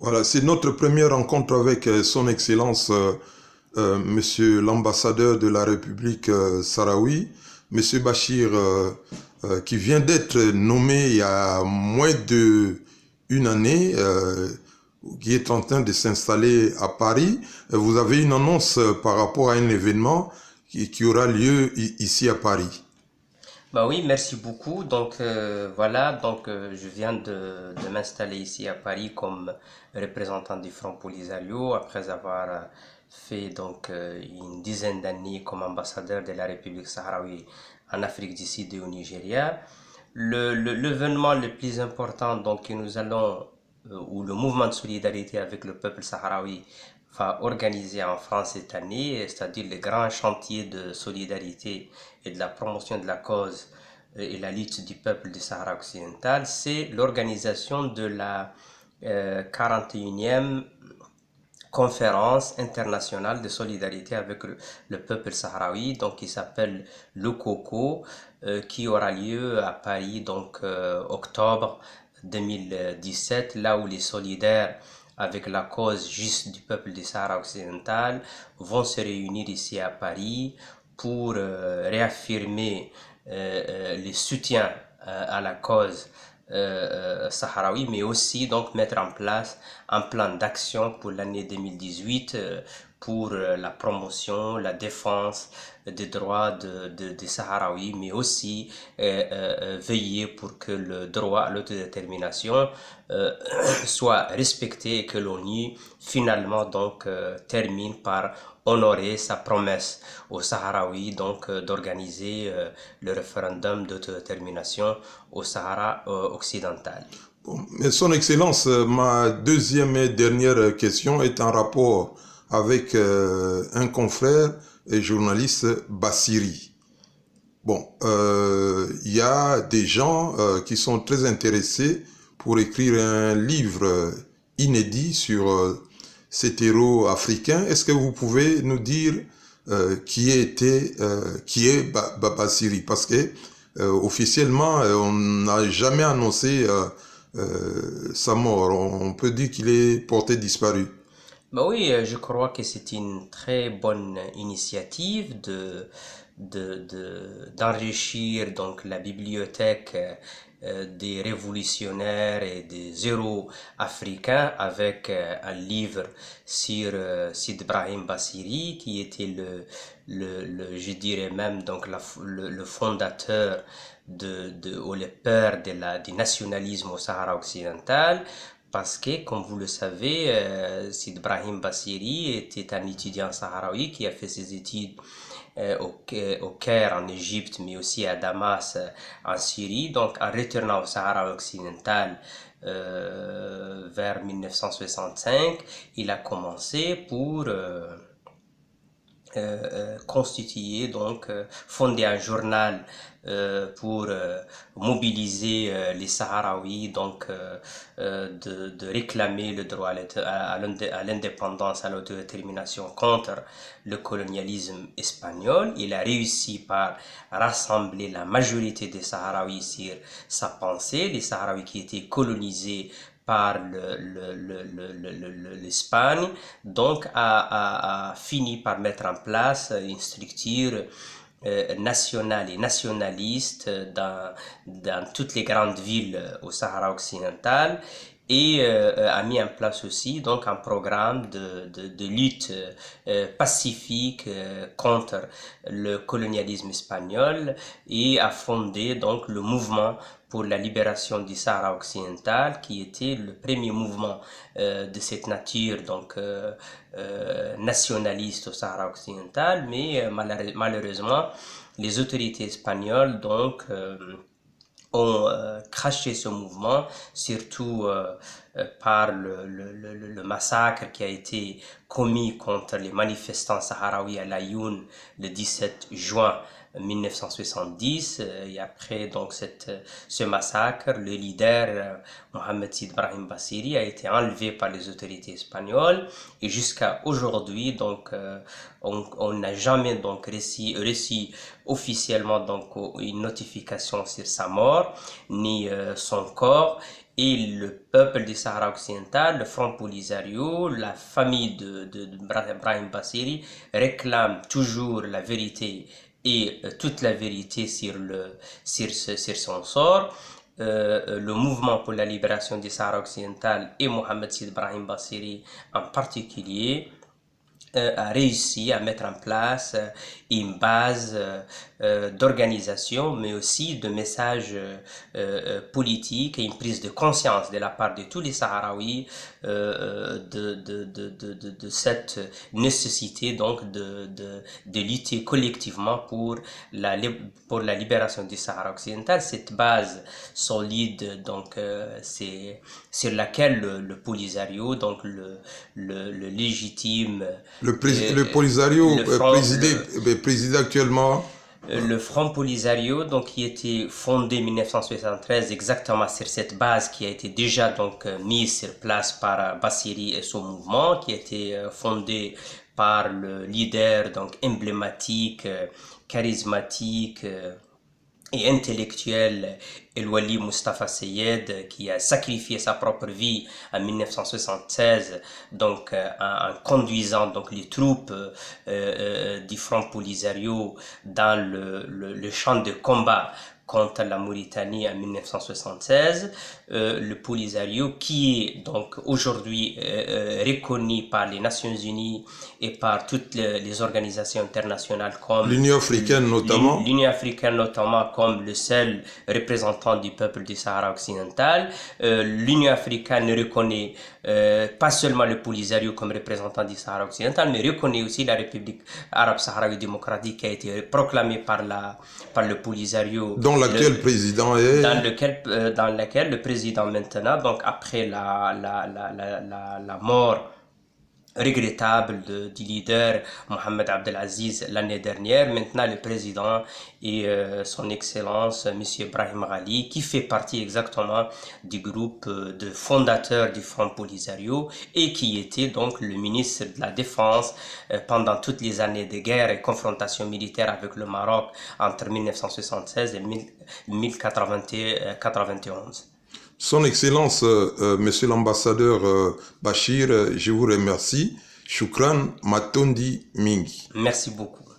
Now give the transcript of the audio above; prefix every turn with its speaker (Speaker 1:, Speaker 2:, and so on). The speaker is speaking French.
Speaker 1: Voilà, c'est notre première rencontre avec Son Excellence, Monsieur l'ambassadeur de la République sahraoui, Monsieur Bachir, qui vient d'être nommé il y a moins d'une année, qui est en train de s'installer à Paris. Vous avez une annonce par rapport à un événement qui aura lieu ici à Paris.
Speaker 2: Bah oui, merci beaucoup. Donc voilà, je viens de m'installer ici à Paris comme représentant du Front Polisario après avoir fait une dizaine d'années comme ambassadeur de la République sahraoui en Afrique du Sud et au Nigeria. L'événement le plus important que nous allons ou le mouvement de solidarité avec le peuple sahraoui va organiser en France cette année, c'est-à-dire le grand chantier de solidarité et de la promotion de la cause et la lutte du peuple du Sahara occidental, c'est l'organisation de la 41e conférence internationale de solidarité avec le peuple sahraoui, donc qui s'appelle le COCO, qui aura lieu à Paris, octobre 2017, là où les solidaires avec la cause juste du peuple du Sahara occidental vont se réunir ici à Paris pour réaffirmer le soutien à la cause sahraoui, mais aussi donc mettre en place un plan d'action pour l'année 2018 pour la promotion, la défense des droits des Sahraouis, mais aussi veiller pour que le droit à l'autodétermination euh, soit respecté et que l'ONU finalement termine par honorer sa promesse aux Sahraouis d'organiser le référendum d'autodétermination au Sahara occidental.
Speaker 1: Bon, mais Son Excellence, ma deuxième et dernière question est en rapport avec un confrère et journaliste Bassiri. Bon, il y a des gens qui sont très intéressés pour écrire un livre inédit sur cet héros africain. Est-ce que vous pouvez nous dire qui est Bassiri? Parce que officiellement, on n'a jamais annoncé sa mort. On peut dire qu'il est porté disparu.
Speaker 2: Bah oui, je crois que c'est une très bonne initiative d'enrichir la bibliothèque des révolutionnaires et des héros africains avec un livre sur Sid Brahim Bassiri qui était je dirais même le fondateur ou le père du nationalisme au Sahara occidental. Parce que, comme vous le savez, Sid Brahim Bassiri était un étudiant sahraoui qui a fait ses études au Caire en Égypte, mais aussi à Damas en Syrie. Donc, en retournant au Sahara occidental vers 1965, il a commencé pour constituer, fonder un journal pour mobiliser les Sahraouis, de réclamer le droit à l'indépendance, à l'autodétermination contre le colonialisme espagnol. Il a réussi par rassembler la majorité des Sahraouis sur sa pensée, les Sahraouis qui étaient colonisés par l'Espagne, a fini par mettre en place une structure nationale et nationaliste dans toutes les grandes villes au Sahara occidental et a mis en place aussi un programme de lutte pacifique contre le colonialisme espagnol et a fondé le mouvement pour la libération du Sahara occidental, qui était le premier mouvement de cette nature, nationaliste au Sahara occidental, mais malheureusement, les autorités espagnoles ont craché ce mouvement, surtout par le massacre qui a été commis contre les manifestants sahraouis à Laayoune le 17 juin 1970. Et après ce massacre, le leader Mohamed Sid Brahim Bassiri a été enlevé par les autorités espagnoles et jusqu'à aujourd'hui on n'a jamais reçu officiellement une notification sur sa mort ni son corps. et le peuple du Sahara occidental, le Front Polisario, la famille de Brahim Bassiri réclament toujours la vérité et toute la vérité sur son sort. Le mouvement pour la libération du Sahara occidental et Mohamed Sid Brahim Bassiri en particulier a réussi à mettre en place une base d'organisation, mais aussi de messages politiques et une prise de conscience de la part de tous les Sahraouis de cette nécessité donc de lutter collectivement pour la libération du Sahara occidental. Cette base solide, donc c'est sur laquelle le Polisario, donc le légitime
Speaker 1: le Polisario préside actuellement.
Speaker 2: Le Front Polisario, donc, qui était fondé en 1973 exactement sur cette base qui a été déjà donc mise sur place par Bassiri et son mouvement, qui a été fondé par le leader donc emblématique, charismatique et intellectuel El-Wali Mustafa Seyed, qui a sacrifié sa propre vie en 1976 donc en conduisant donc les troupes du Front Polisario dans le champ de combat contre la Mauritanie en 1976, le Polisario qui est donc aujourd'hui reconnu par les Nations Unies et par toutes les organisations internationales comme
Speaker 1: l'Union africaine notamment.
Speaker 2: L'Union africaine notamment comme le seul représentant du peuple du Sahara occidental. L'Union africaine reconnaît pas seulement le Polisario comme représentant du Sahara occidental, mais reconnaît aussi la République arabe sahraoui démocratique qui a été proclamée par le Polisario.
Speaker 1: Dont l'actuel président est...
Speaker 2: Dans laquelle le président maintenant, donc après la mort regrettable du leader Mohamed Abdelaziz l'année dernière. Maintenant, le président est son Excellence Monsieur Brahim Ghali, qui fait partie exactement du groupe de fondateurs du Front Polisario et qui était donc le ministre de la Défense pendant toutes les années de guerre et confrontation militaire avec le Maroc entre 1976 et 1091.
Speaker 1: Son Excellence, Monsieur l'ambassadeur Bachir, je vous remercie. Shukran Matondi Mingi.
Speaker 2: Merci beaucoup.